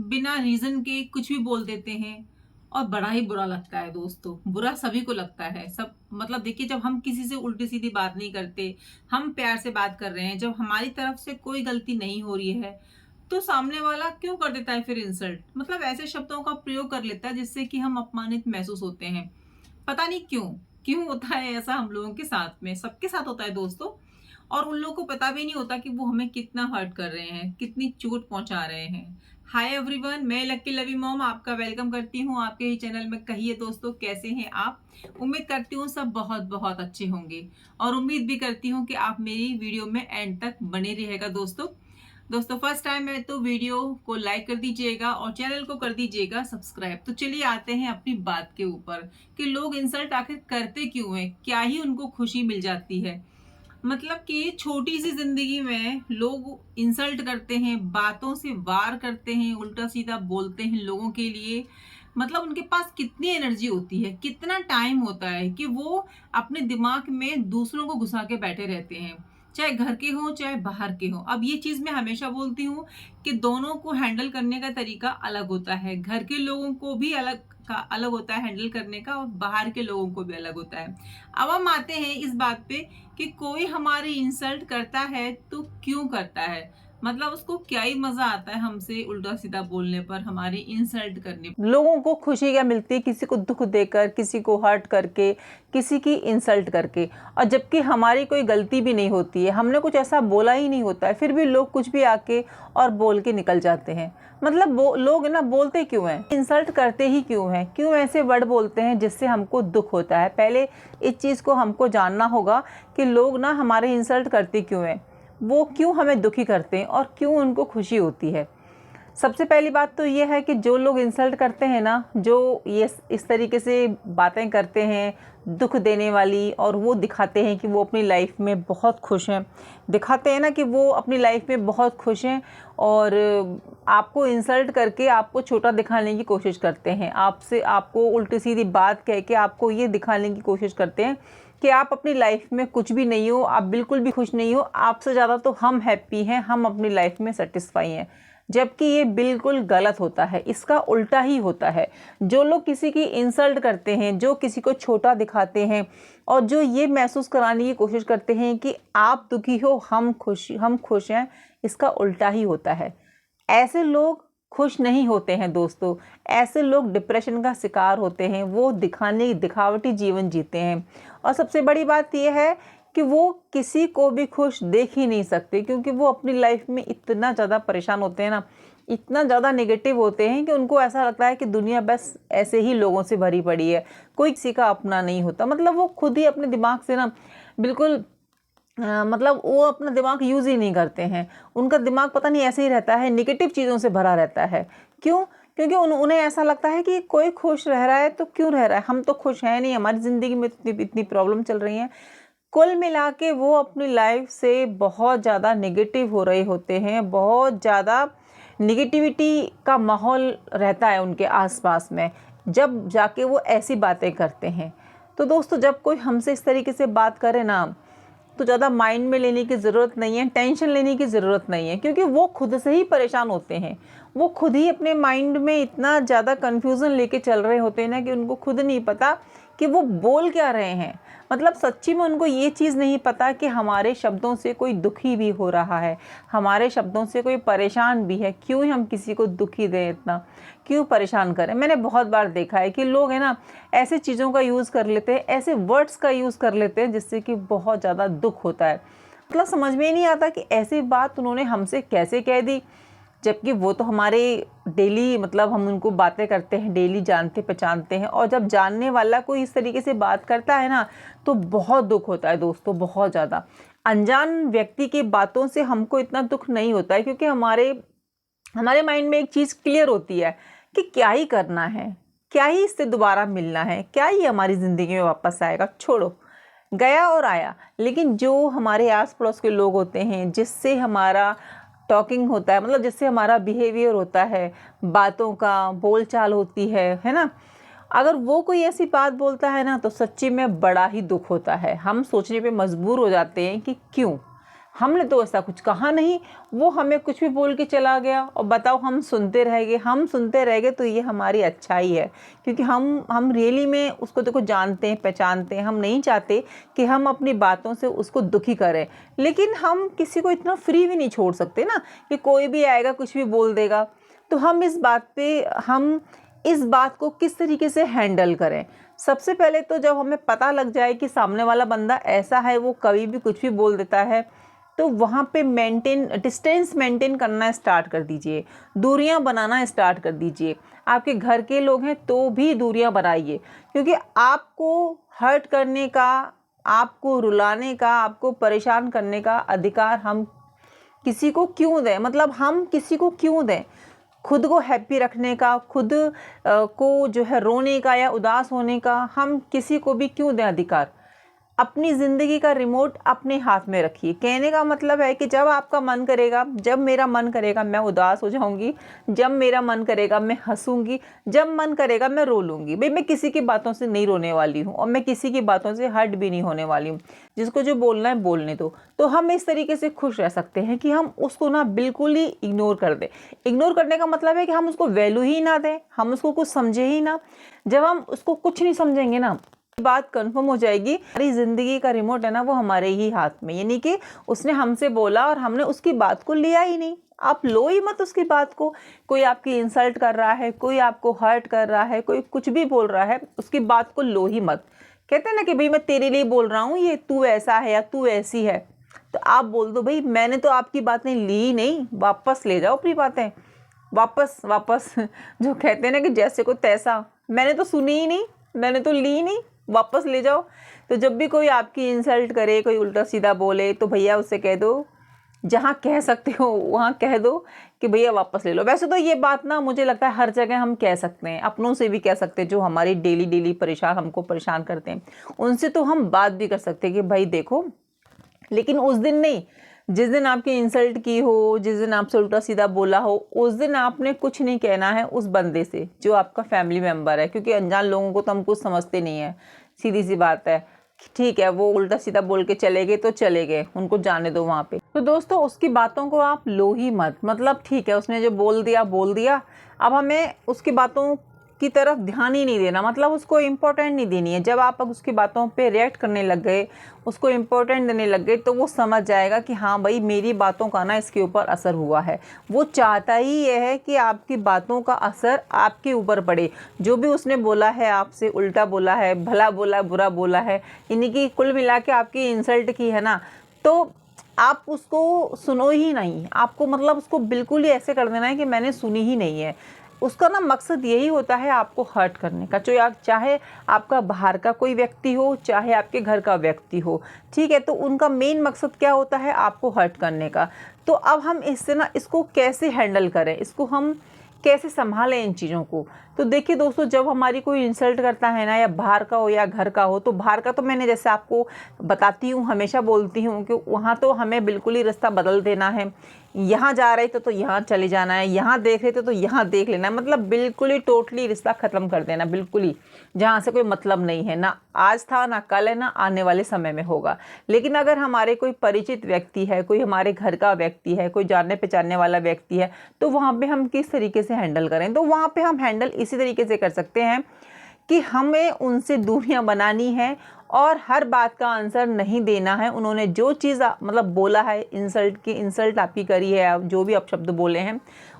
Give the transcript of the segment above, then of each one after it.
बिना रीज़न के कुछ भी बोल देते हैं और बड़ा ही बुरा लगता है दोस्तों। बुरा सभी को लगता है। सब मतलब देखिए, जब हम किसी से उल्टी-सीधी बात नहीं करते, हम प्यार से बात कर रहे हैं, जब हमारी तरफ से कोई गलती नहीं हो रही है, तो सामने वाला क्यों कर देता है फिर इंसल्ट? मतलब ऐसे शब्दों का प्रयोग कर लेता है जिससे कि हम अपमानित महसूस होते हैं। पता नहीं क्यों? क्यों होता है ऐसा हम लोगों के साथ में? सबके साथ होता है दोस्तों। और उन लोगों को पता भी नहीं होता कि वो हमें कितना हर्ट कर रहे हैं, कितनी चोट पहुँचा रहे हैं। हाय एवरीवन, मैं लकी लवी मॉम आपका वेलकम करती हूँ आपके ही चैनल में। कहिए दोस्तों, कैसे हैं आप? उम्मीद करती हूँ सब बहुत-बहुत अच्छे होंगे और उम्मीद भी करती हूँ कि आप मेरी वीडियो में एंड तक बने रहिएगा दोस्तों। दोस्तों, फर्स्ट टाइम है तो वीडियो को लाइक कर दीजिएगा और चैनल को कर दीजिएगा सब्सक्राइब। तो चलिए आते हैं अपनी बात के ऊपर कि लोग इंसल्ट आखिर करते क्यों हैं? क्या ही उनको खुशी मिल जाती है? मतलब कि छोटी सी जिंदगी में लोग इंसल्ट करते हैं, बातों से वार करते हैं, उल्टा सीधा बोलते हैं लोगों के लिए। मतलब उनके पास कितनी एनर्जी होती है, कितना टाइम होता है कि वो अपने दिमाग में दूसरों को घुसा के बैठे रहते हैं, चाहे घर के हों चाहे बाहर के हों। अब ये चीज मैं हमेशा बोलती हूँ कि दोनों को हैंडल करने का तरीका अलग होता है। घर के लोगों को भी अलग होता है हैंडल करने का, और बाहर के लोगों को भी अलग होता है। अब हम आते हैं इस बात पे कि कोई हमारी इंसल्ट करता है तो क्यों करता है? मतलब उसको क्या ही मजा आता है हमसे उल्टा सीधा बोलने पर, हमारी इंसल्ट करने पर। लोगों को खुशी क्या मिलती है किसी को दुख देकर, किसी को हर्ट करके, किसी की इंसल्ट करके। और जबकि हमारी कोई गलती भी नहीं होती है, हमने कुछ ऐसा बोला ही नहीं होता है, फिर भी लोग कुछ भी आके और बोल के निकल जाते हैं। मतलब लोग ना बोलते क्यों हैं, इंसल्ट करते ही क्यों हैं, क्यों ऐसे वर्ड बोलते हैं जिससे हमको दुख होता है? पहले इस चीज़ को हमको जानना होगा कि लोग ना हमारे इंसल्ट करते क्यों हैं, वो क्यों हमें दुखी करते हैं और क्यों उनको खुशी होती है। सबसे पहली बात तो ये है कि जो लोग इंसल्ट करते हैं ना, जो ये इस तरीके से बातें करते हैं दुख देने वाली, और वो दिखाते हैं कि वो अपनी लाइफ में बहुत खुश हैं, दिखाते हैं ना कि वो अपनी लाइफ में बहुत खुश हैं, और आपको इंसल्ट करके आपको छोटा दिखाने की कोशिश करते हैं, आपसे आपको उल्टी सीधी बात कह के आपको ये दिखाने की कोशिश करते हैं कि आप अपनी लाइफ में कुछ भी नहीं हो, आप बिल्कुल भी खुश नहीं हो, आपसे ज़्यादा तो हम हैप्पी हैं, हम अपनी लाइफ में सेटिस्फाई हैं। जबकि ये बिल्कुल गलत होता है, इसका उल्टा ही होता है। जो लोग किसी की इंसल्ट करते हैं, जो किसी को छोटा दिखाते हैं, और जो ये महसूस कराने की कोशिश करते हैं कि आप दुखी हो, हम खुश हैं, इसका उल्टा ही होता है। ऐसे लोग खुश नहीं होते हैं दोस्तों, ऐसे लोग डिप्रेशन का शिकार होते हैं, वो दिखावटी जीवन जीते हैं। और सबसे बड़ी बात यह है कि वो किसी को भी खुश देख ही नहीं सकते, क्योंकि वो अपनी लाइफ में इतना ज़्यादा परेशान होते हैं ना, इतना ज़्यादा नेगेटिव होते हैं कि उनको ऐसा लगता है कि दुनिया बस ऐसे ही लोगों से भरी पड़ी है, कोई किसी का अपना नहीं होता। मतलब वो खुद ही अपने दिमाग से ना बिल्कुल मतलब वो अपना दिमाग यूज़ ही नहीं करते हैं। उनका दिमाग पता नहीं ऐसे ही रहता है, नेगेटिव चीज़ों से भरा रहता है। क्यों? क्योंकि उन्हें ऐसा लगता है कि कोई खुश रह रहा है तो क्यों रह रहा है, हम तो खुश हैं नहीं, हमारी ज़िंदगी में इतनी इतनी प्रॉब्लम चल रही हैं। कुल मिला के वो अपनी लाइफ से बहुत ज़्यादा नेगेटिव हो रहे होते हैं, बहुत ज़्यादा नेगेटिविटी का माहौल रहता है उनके आसपास में, जब जाके वो ऐसी बातें करते हैं। तो दोस्तों, जब कोई हमसे इस तरीके से बात करे ना, तो ज़्यादा माइंड में लेने की ज़रूरत नहीं है, टेंशन लेने की ज़रूरत नहीं है, क्योंकि वो खुद से ही परेशान होते हैं। वो खुद ही अपने माइंड में इतना ज़्यादा कन्फ्यूज़न लेके चल रहे होते हैं ना कि उनको खुद नहीं पता कि वो बोल क्या रहे हैं। मतलब सच्ची में उनको ये चीज़ नहीं पता कि हमारे शब्दों से कोई दुखी भी हो रहा है, हमारे शब्दों से कोई परेशान भी है। क्यों ही हम किसी को दुखी दें, इतना क्यों परेशान करें? मैंने बहुत बार देखा है कि लोग है ना ऐसे चीज़ों का यूज़ कर लेते हैं, ऐसे वर्ड्स का यूज़ कर लेते हैं जिससे कि बहुत ज़्यादा दुख होता है। मतलब समझ में ही नहीं आता कि ऐसी बात उन्होंने हमसे कैसे कह दी, जबकि वो तो हमारे डेली, मतलब हम उनको बातें करते हैं डेली, जानते पहचानते हैं। और जब जानने वाला कोई इस तरीके से बात करता है ना, तो बहुत दुख होता है दोस्तों, बहुत ज़्यादा। अनजान व्यक्ति की बातों से हमको इतना दुख नहीं होता है, क्योंकि हमारे माइंड में एक चीज़ क्लियर होती है कि क्या ही करना है, क्या ही इससे दोबारा मिलना है, क्या ही हमारी ज़िंदगी में वापस आएगा, छोड़ो, गया और आया। लेकिन जो हमारे आस पड़ोस के लोग होते हैं, जिससे हमारा टॉकिंग होता है, मतलब जिससे हमारा बिहेवियर होता है, बातों का बोलचाल होती है ना, अगर वो कोई ऐसी बात बोलता है ना, तो सच्ची में बड़ा ही दुख होता है। हम सोचने पे मजबूर हो जाते हैं कि क्यों, हमने तो ऐसा कुछ कहा नहीं, वो हमें कुछ भी बोल के चला गया और बताओ हम सुनते रह गए। हम सुनते रह गए तो ये हमारी अच्छाई है, क्योंकि हम रियली में उसको देखो जानते हैं, पहचानते हैं। हम नहीं चाहते कि हम अपनी बातों से उसको दुखी करें, लेकिन हम किसी को इतना फ्री भी नहीं छोड़ सकते ना कि कोई भी आएगा कुछ भी बोल देगा। तो हम इस बात को किस तरीके से हैंडल करें। सबसे पहले तो जब हमें पता लग जाए कि सामने वाला बंदा ऐसा है, वो कभी भी कुछ भी बोल देता है, तो वहाँ पे डिस्टेंस मेंटेन करना स्टार्ट कर दीजिए, दूरियां बनाना स्टार्ट कर दीजिए। आपके घर के लोग हैं तो भी दूरियां बनाइए, क्योंकि आपको हर्ट करने का, आपको रुलाने का, आपको परेशान करने का अधिकार हम किसी को क्यों दें। मतलब हम किसी को क्यों दें। खुद को हैप्पी रखने का, खुद को जो है रोने का या उदास होने का हम किसी को भी क्यों दें अधिकार। अपनी ज़िंदगी का रिमोट अपने हाथ में रखिए। कहने का मतलब है कि जब आपका मन करेगा, जब मेरा मन करेगा मैं उदास हो जाऊंगी, जब मेरा मन करेगा मैं हंसूंगी, जब मन करेगा मैं रो लूँगी। भाई मैं किसी की बातों से नहीं रोने वाली हूँ और मैं किसी की बातों से हर्ट भी नहीं होने वाली हूँ। जिसको जो बोलना है बोलने दो। तो हम इस तरीके से खुश रह सकते हैं कि हम उसको ना बिल्कुल ही इग्नोर कर दें। इग्नोर करने का मतलब है कि हम उसको वैल्यू ही ना दें, हम उसको कुछ समझे ही ना। जब हम उसको कुछ नहीं समझेंगे ना, बात कंफर्म हो जाएगी हमारी ज़िंदगी का रिमोट है ना वो हमारे ही हाथ में। यानी कि उसने हमसे बोला और हमने उसकी बात को लिया ही नहीं। आप लो ही मत उसकी बात को। कोई आपकी इंसल्ट कर रहा है, कोई आपको हर्ट कर रहा है, कोई कुछ भी बोल रहा है, उसकी बात को लो ही मत। कहते हैं ना कि भाई मैं तेरे लिए बोल रहा हूँ, ये तू ऐसा है या तू ऐसी है, तो आप बोल दो भाई मैंने तो आपकी बातें ली ही नहीं, वापस ले जाओ अपनी बातें, वापस वापस। जो कहते हैं ना कि जैसे को तैसा, मैंने तो सुनी ही नहीं, मैंने तो ली ही नहीं, वापस ले जाओ। तो जब भी कोई आपकी इंसल्ट करे, कोई उल्टा सीधा बोले, तो भैया उससे कह दो, जहाँ कह सकते हो वहाँ कह दो कि भैया वापस ले लो। वैसे तो ये बात ना मुझे लगता है हर जगह हम कह सकते हैं, अपनों से भी कह सकते हैं जो हमारी डेली हमको परेशान करते हैं, उनसे तो हम बात भी कर सकते हैं कि भाई देखो। लेकिन उस दिन नहीं, जिस दिन आपकी इंसल्ट की हो, जिस दिन आपसे उल्टा सीधा बोला हो, उस दिन आपने कुछ नहीं कहना है उस बंदे से जो आपका फैमिली मेम्बर है, क्योंकि अनजान लोगों को तो हम कुछ समझते नहीं है। सीधी सी बात है, ठीक है वो उल्टा सीधा बोल के चले गए तो चले गए, उनको जाने दो वहाँ पे। तो दोस्तों उसकी बातों को आप लो ही मत। मतलब ठीक है उसने जो बोल दिया, अब हमें उसकी बातों की तरफ ध्यान ही नहीं देना, मतलब उसको इम्पोर्टेंट नहीं देनी है। जब आप उसकी बातों पे रिएक्ट करने लग गए, उसको इम्पोर्टेंट देने लग गए, तो वो समझ जाएगा कि हाँ भाई मेरी बातों का ना इसके ऊपर असर हुआ है। वो चाहता ही ये है कि आपकी बातों का असर आपके ऊपर पड़े। जो भी उसने बोला है आपसे, उल्टा बोला है, भला बोला, बुरा बोला है, यानी कि कुल मिला के आपकी इंसल्ट की है ना, तो आप उसको सुनो ही नहीं। आपको मतलब उसको बिल्कुल ही ऐसे कर देना है कि मैंने सुनी ही नहीं है। उसका ना मकसद यही होता है आपको हर्ट करने का, चाहे आपका बाहर का कोई व्यक्ति हो, चाहे आपके घर का व्यक्ति हो, ठीक है। तो उनका मेन मकसद क्या होता है, आपको हर्ट करने का। तो अब हम इससे ना इसको कैसे हैंडल करें, इसको हम कैसे संभालें इन चीज़ों को। तो देखिए दोस्तों, जब हमारी कोई इंसल्ट करता है ना, या बाहर का हो या घर का हो, तो बाहर का तो मैंने जैसे आपको बताती हूँ, हमेशा बोलती हूँ कि वहाँ तो हमें बिल्कुल ही रास्ता बदल देना है। यहाँ जा रहे थे तो यहाँ चले जाना है, यहाँ देख रहे थे तो यहाँ देख लेना है, मतलब बिल्कुल ही टोटली रिश्ता ख़त्म कर देना, बिल्कुल ही जहाँ से कोई मतलब नहीं है, ना आज था ना कल है ना आने वाले समय में होगा। लेकिन अगर हमारे कोई परिचित व्यक्ति है, कोई हमारे घर का व्यक्ति है, कोई जानने पहचानने वाला व्यक्ति है, तो वहाँ पे हम किस तरीके से हैंडल करें। तो वहाँ पे हम हैंडल इसी तरीके से कर सकते हैं कि हमें उनसे दूरियां बनानी है और हर बात का आंसर नहीं देना है। उन्होंने जो चीज़ मतलब बोला है, इंसल्ट आपकी करी है, जो भी आप शब्द बोले हैं,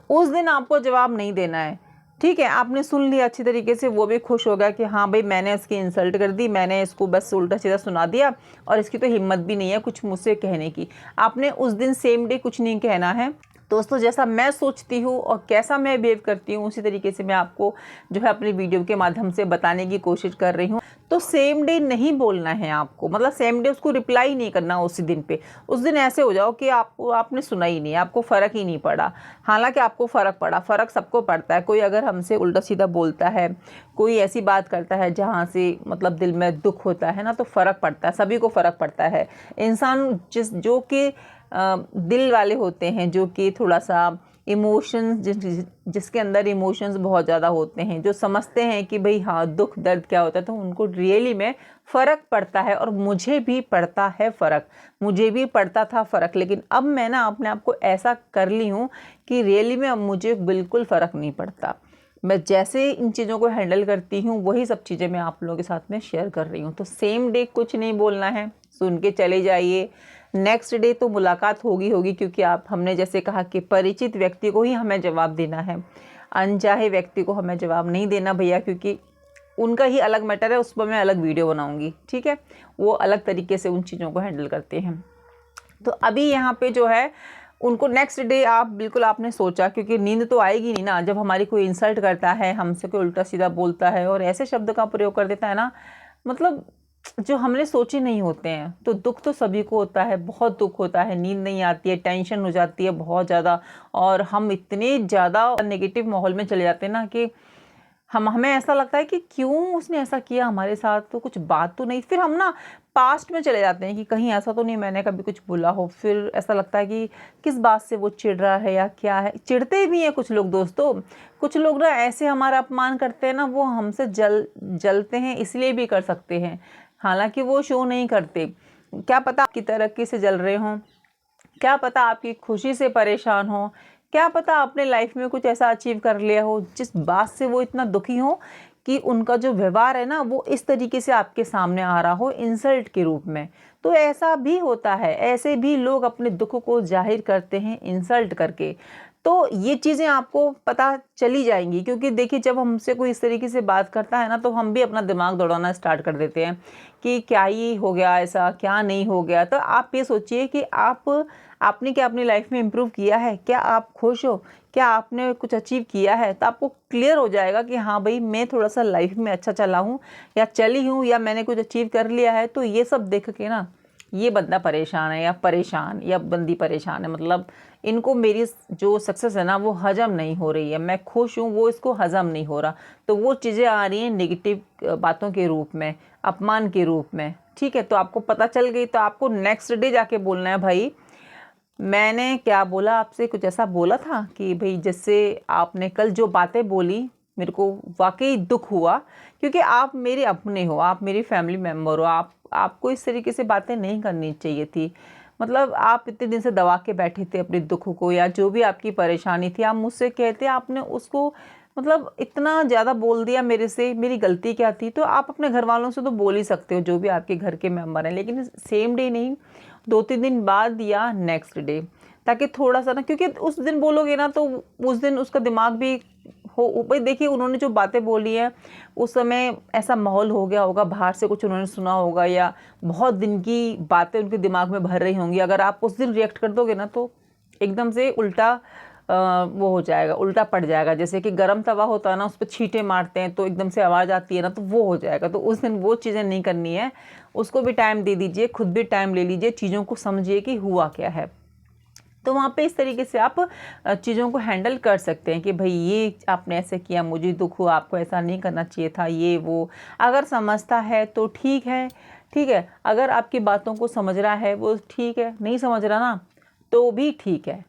उस दिन आपको जवाब नहीं देना है, ठीक है। आपने सुन लिया अच्छी तरीके से, वो भी खुश हो गया कि हाँ भाई मैंने इसकी इंसल्ट कर दी, मैंने इसको बस उल्टा सीधा सुना दिया और इसकी तो हिम्मत भी नहीं है कुछ मुझसे कहने की। आपने उस दिन सेम डे कुछ नहीं कहना है। दोस्तों जैसा मैं सोचती हूँ और कैसा मैं बिहेव करती हूँ, उसी तरीके से मैं आपको जो है अपनी वीडियो के माध्यम से बताने की कोशिश कर रही हूँ। तो सेम डे नहीं बोलना है आपको, मतलब सेम डे उसको रिप्लाई नहीं करना उसी दिन पे। उस दिन ऐसे हो जाओ कि आपने सुना ही नहीं, आपको फ़र्क ही नहीं पड़ा। हालांकि आपको फ़र्क पड़ा, फ़र्क सबको पड़ता है। कोई अगर हमसे उल्टा सीधा बोलता है, कोई ऐसी बात करता है जहाँ से मतलब दिल में दुख होता है ना, तो फ़र्क पड़ता है, सभी को फ़र्क पड़ता है। इंसान जो कि दिल वाले होते हैं, जो कि थोड़ा सा इमोशंस जिसके अंदर इमोशंस बहुत ज़्यादा होते हैं, जो समझते हैं कि भाई हाँ दुख दर्द क्या होता है, तो उनको रियली में फ़र्क पड़ता है। और मुझे भी पड़ता है फ़र्क, मुझे भी पड़ता था फ़र्क, लेकिन अब मैं ना अपने आप को ऐसा कर ली हूँ कि रियली में अब मुझे बिल्कुल फ़र्क नहीं पड़ता। मैं जैसे इन चीज़ों को हैंडल करती हूँ वही सब चीज़ें मैं आप लोगों के साथ में शेयर कर रही हूँ। तो सेम डे कुछ नहीं बोलना है, सुन के चले जाइए। नेक्स्ट डे तो मुलाकात होगी क्योंकि हमने जैसे कहा कि परिचित व्यक्ति को ही हमें जवाब देना है, अनचाहे व्यक्ति को हमें जवाब नहीं देना भैया, क्योंकि उनका ही अलग मैटर है, उस पर मैं अलग वीडियो बनाऊंगी, ठीक है। वो अलग तरीके से उन चीज़ों को हैंडल करते हैं। तो अभी यहाँ पे जो है उनको नेक्स्ट डे आप बिल्कुल आपने सोचा, क्योंकि नींद तो आएगी नहीं ना जब हमारी कोई इंसल्ट करता है, हमसे कोई उल्टा सीधा बोलता है और ऐसे शब्द का प्रयोग कर देता है ना, मतलब जो हमने सोचे नहीं होते हैं। तो दुख तो सभी को होता है, बहुत दुख होता है, नींद नहीं आती है, टेंशन हो जाती है बहुत ज़्यादा, और हम इतने ज़्यादा नेगेटिव माहौल में चले जाते हैं ना कि हमें ऐसा लगता है कि क्यों उसने ऐसा किया हमारे साथ, तो कुछ बात तो नहीं। फिर हम ना पास्ट में चले जाते हैं कि कहीं ऐसा तो नहीं मैंने कभी कुछ बोला हो। फिर ऐसा लगता है कि किस बात से वो चिढ़ रहा है या क्या है। चिढ़ते भी हैं कुछ लोग दोस्तों, कुछ लोग ना ऐसे हमारा अपमान करते हैं ना, वो हमसे जलते हैं, इसलिए भी कर सकते हैं, हालांकि वो शो नहीं करते। क्या पता आपकी तरक्की से जल रहे हों, क्या पता आपकी खुशी से परेशान हो, क्या पता आपने लाइफ में कुछ ऐसा अचीव कर लिया हो जिस बात से वो इतना दुखी हो कि उनका जो व्यवहार है ना वो इस तरीके से आपके सामने आ रहा हो इंसल्ट के रूप में। तो ऐसा भी होता है, ऐसे भी लोग अपने दुख को जाहिर करते हैं इंसल्ट करके। तो ये चीज़ें आपको पता चली जाएंगी, क्योंकि देखिए जब हमसे कोई इस तरीके से बात करता है ना तो हम भी अपना दिमाग दौड़ाना स्टार्ट कर देते हैं कि क्या ही हो गया, ऐसा क्या नहीं हो गया। तो आप ये सोचिए कि आपने क्या अपनी लाइफ में इम्प्रूव किया है, क्या आप खुश हो, क्या आपने कुछ अचीव किया है, तो आपको क्लियर हो जाएगा कि हाँ भाई मैं थोड़ा सा लाइफ में अच्छा चला हूँ या चली हूँ या मैंने कुछ अचीव कर लिया है। तो ये सब देख के ना ये बंदा परेशान है या बंदी परेशान है, मतलब इनको मेरी जो सक्सेस है ना वो हजम नहीं हो रही है, मैं खुश हूँ वो इसको हजम नहीं हो रहा। तो वो चीज़ें आ रही हैं नेगेटिव बातों के रूप में, अपमान के रूप में, ठीक है। तो आपको पता चल गई, तो आपको नेक्स्ट डे जाके बोलना है भाई मैंने क्या बोला आपसे, कुछ ऐसा बोला था कि भाई जैसे आपने कल जो बातें बोली मेरे को वाकई दुख हुआ, क्योंकि आप मेरे अपने हो, आप मेरी फैमिली मेम्बर हो, आपको इस तरीके से बातें नहीं करनी चाहिए थी। मतलब आप इतने दिन से दबा के बैठे थे अपने दुख को, या जो भी आपकी परेशानी थी आप मुझसे कहते, आपने उसको मतलब इतना ज़्यादा बोल दिया मेरे से, मेरी गलती क्या थी। तो आप अपने घर वालों से तो बोल ही सकते हो, जो भी आपके घर के मेम्बर हैं, लेकिन सेम डे नहीं, 2-3 दिन बाद या नेक्स्ट डे, ताकि थोड़ा सा ना, क्योंकि उस दिन बोलोगे ना तो उस दिन उसका दिमाग भी हो भाई। देखिए उन्होंने जो बातें बोली हैं उस समय ऐसा माहौल हो गया होगा, बाहर से कुछ उन्होंने सुना होगा या बहुत दिन की बातें उनके दिमाग में भर रही होंगी। अगर आप उस दिन रिएक्ट कर दोगे ना तो एकदम से उल्टा वो हो जाएगा, उल्टा पड़ जाएगा। जैसे कि गर्म तवा होता है ना, उस पर छींटे मारते हैं तो एकदम से आवाज़ आती है ना, तो वो हो जाएगा। तो उस दिन वो चीज़ें नहीं करनी है, उसको भी टाइम दे दीजिए, खुद भी टाइम ले लीजिए, चीज़ों को समझिए कि हुआ क्या है। तो वहाँ पे इस तरीके से आप चीज़ों को हैंडल कर सकते हैं कि भाई ये आपने ऐसे किया, मुझे दुख हुआ, आपको ऐसा नहीं करना चाहिए था, ये वो। अगर समझता है तो ठीक है, ठीक है। अगर आपकी बातों को समझ रहा है वो ठीक है, नहीं समझ रहा ना तो भी ठीक है।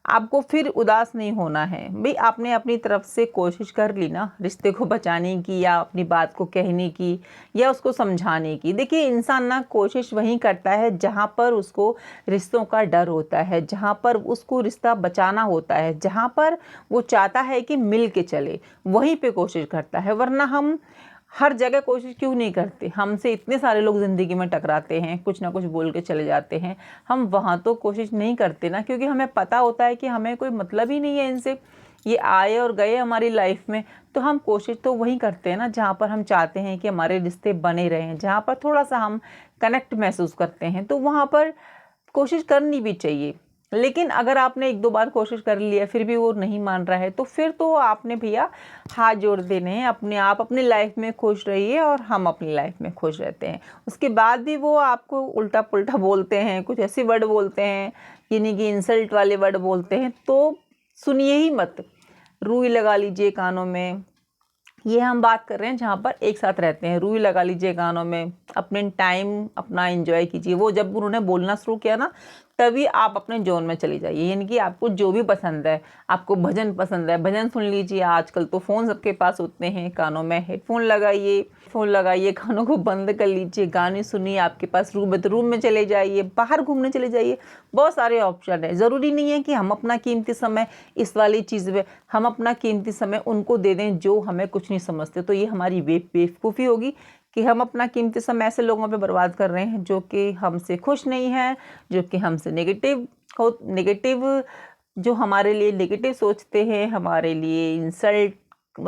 आपको फिर उदास नहीं होना है भाई, आपने अपनी तरफ से कोशिश कर ली ना रिश्ते को बचाने की, या अपनी बात को कहने की, या उसको समझाने की। देखिए इंसान ना कोशिश वहीं करता है जहाँ पर उसको रिश्तों का डर होता है, जहाँ पर उसको रिश्ता बचाना होता है, जहाँ पर वो चाहता है कि मिल के चले, वहीं पे कोशिश करता है। वरना हम हर जगह कोशिश क्यों नहीं करते, हमसे इतने सारे लोग ज़िंदगी में टकराते हैं, कुछ ना कुछ बोल के चले जाते हैं, हम वहाँ तो कोशिश नहीं करते ना, क्योंकि हमें पता होता है कि हमें कोई मतलब ही नहीं है इनसे, ये आए और गए हमारी लाइफ में। तो हम कोशिश तो वहीं करते हैं ना जहाँ पर हम चाहते हैं कि हमारे रिश्ते बने रहें, जहाँ पर थोड़ा सा हम कनेक्ट महसूस करते हैं, तो वहाँ पर कोशिश करनी भी चाहिए। लेकिन अगर आपने 1-2 बार कोशिश कर लिया फिर भी वो नहीं मान रहा है, तो फिर तो आपने भैया हाथ जोड़ देने हैं, अपने आप अपनी लाइफ में खुश रहिए और हम अपनी लाइफ में खुश रहते हैं। उसके बाद भी वो आपको उल्टा पुल्टा बोलते हैं, कुछ ऐसे वर्ड बोलते हैं, यानी कि इंसल्ट वाले वर्ड बोलते हैं, तो सुनिए ही मत, रुई लगा लीजिए कानों में। ये हम बात कर रहे हैं जहाँ पर एक साथ रहते हैं, रुई लगा लीजिए कानों में, अपने टाइम अपना एंजॉय कीजिए। वो जब उन्होंने बोलना शुरू किया ना तभी आप अपने जोन में चली जाइए। यानी कि आपको जो भी पसंद है, आपको भजन पसंद है, भजन सुन लीजिए। आजकल तो फ़ोन सबके पास होते हैं, कानों में हेडफोन लगाइए, कानों को बंद कर लीजिए, गाने सुनिए। आपके पास रूम है तो रूम में चले जाइए, बाहर घूमने चले जाइए। बहुत सारे ऑप्शन है। ज़रूरी नहीं है कि हम अपना कीमती समय इस वाली चीज़ में, हम अपना कीमती समय उनको दे दें जो हमें कुछ नहीं समझते। तो ये हमारी बेवकूफ़ी होगी कि हम अपना कीमती समय ऐसे लोगों पे बर्बाद कर रहे हैं जो कि हमसे खुश नहीं है, जो कि हमसे नेगेटिव जो हमारे लिए नेगेटिव सोचते हैं, हमारे लिए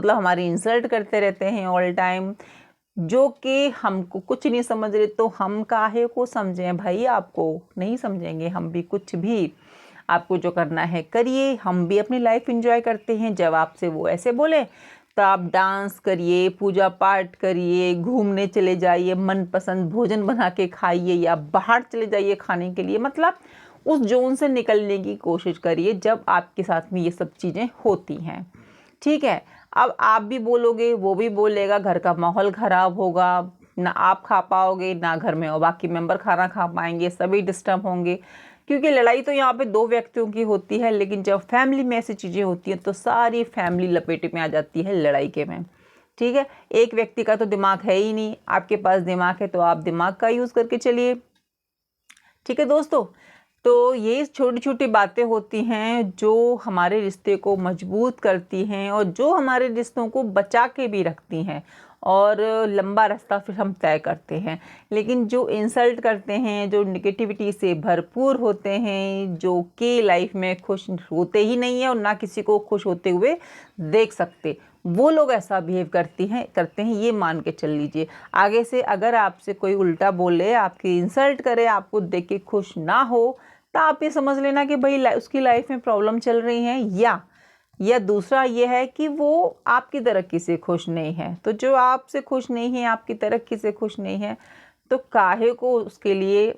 हमारी इंसल्ट करते रहते हैं ऑल टाइम, जो कि हमको कुछ नहीं समझ रहे। तो हम काहे को समझें भाई, आपको नहीं समझेंगे हम भी कुछ भी। आपको जो करना है करिए, हम भी अपनी लाइफ एंजॉय करते हैं। जब आपसे वो ऐसे बोले तो आप डांस करिए, पूजा पाठ करिए, घूमने चले जाइए, मनपसंद भोजन बना के खाइए या बाहर चले जाइए खाने के लिए। मतलब उस जोन से निकलने की कोशिश करिए जब आपके साथ में ये सब चीज़ें होती हैं, ठीक है। अब आप भी बोलोगे, वो भी बोलेगा, घर का माहौल ख़राब होगा, ना आप खा पाओगे ना घर में और बाकी मेंबर खाना खा पाएंगे, सभी डिस्टर्ब होंगे। क्योंकि लड़ाई तो यहाँ पे दो व्यक्तियों की होती है, लेकिन जब फैमिली में ऐसी चीज़ें होती हैं तो सारी फैमिली लपेटे में आ जाती है लड़ाई के में, ठीक है। एक व्यक्ति का तो दिमाग है ही नहीं, आपके पास दिमाग है तो आप दिमाग का यूज़ करके चलिए, ठीक है दोस्तों। तो ये छोटी छोटी बातें होती हैं जो हमारे रिश्ते को मजबूत करती हैं और जो हमारे रिश्तों को बचा के भी रखती हैं और लंबा रास्ता फिर हम तय करते हैं। लेकिन जो इंसल्ट करते हैं, जो नेगेटिविटी से भरपूर होते हैं, जो कि लाइफ में खुश होते ही नहीं है और ना किसी को खुश होते हुए देख सकते, वो लोग ऐसा बिहेव करते हैं, ये मान के चल लीजिए। आगे से अगर आपसे कोई उल्टा बोले, आपकी इंसल्ट करे, आपको देख के खुश ना हो, तो आप ये समझ लेना कि भाई उसकी लाइफ में प्रॉब्लम चल रही है, या दूसरा ये है कि वो आपकी तरक्की से खुश नहीं है। तो जो आपसे खुश नहीं है, आपकी तरक्की से खुश नहीं है, तो काहे को उसके लिए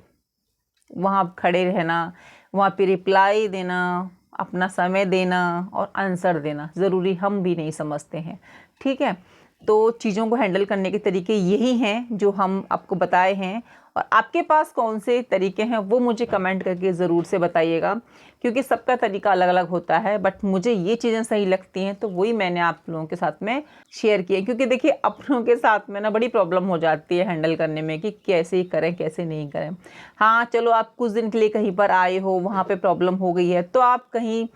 वहाँ खड़े रहना, वहाँ पे रिप्लाई देना, अपना समय देना और आंसर देना ज़रूरी हम भी नहीं समझते हैं, ठीक है। तो चीज़ों को हैंडल करने के तरीके यही हैं जो हम आपको बताए हैं। और आपके पास कौन से तरीके हैं वो मुझे कमेंट करके ज़रूर से बताइएगा, क्योंकि सबका तरीका अलग अलग होता है। बट मुझे ये चीज़ें सही लगती हैं तो वही मैंने आप लोगों के साथ में शेयर किया। क्योंकि देखिए अपनों के साथ में ना बड़ी प्रॉब्लम हो जाती है हैंडल करने में कि कैसे करें कैसे नहीं करें। हाँ चलो, आप कुछ दिन के लिए कहीं पर आए हो, वहाँ पर प्रॉब्लम हो गई है, तो आप कहीं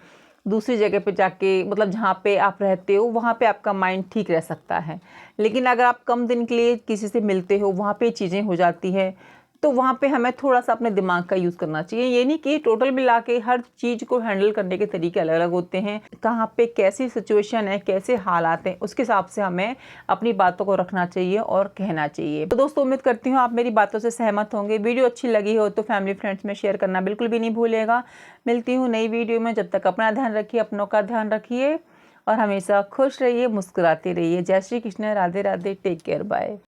दूसरी जगह पे जाके, मतलब जहाँ पे आप रहते हो वहाँ पे आपका माइंड ठीक रह सकता है। लेकिन अगर आप कम दिन के लिए किसी से मिलते हो, वहाँ पे चीज़ें हो जाती है, तो वहाँ पे हमें थोड़ा सा अपने दिमाग का यूज़ करना चाहिए। ये नहीं कि टोटल मिला के हर चीज़ को हैंडल करने के तरीके अलग अलग होते हैं। कहाँ पे कैसी सिचुएशन है, कैसे हालात हैं, उसके हिसाब से हमें अपनी बातों को रखना चाहिए और कहना चाहिए। तो दोस्तों उम्मीद करती हूँ आप मेरी बातों से सहमत होंगे। वीडियो अच्छी लगी हो तो फैमिली फ्रेंड्स में शेयर करना बिल्कुल भी नहीं भूलिएगा। मिलती हूँ नई वीडियो में, जब तक अपना ध्यान रखिए, अपनों का ध्यान रखिए और हमेशा खुश रहिए, मुस्कुराते रहिए। जय Shri Krishna, Radhe Radhe, take care, bye.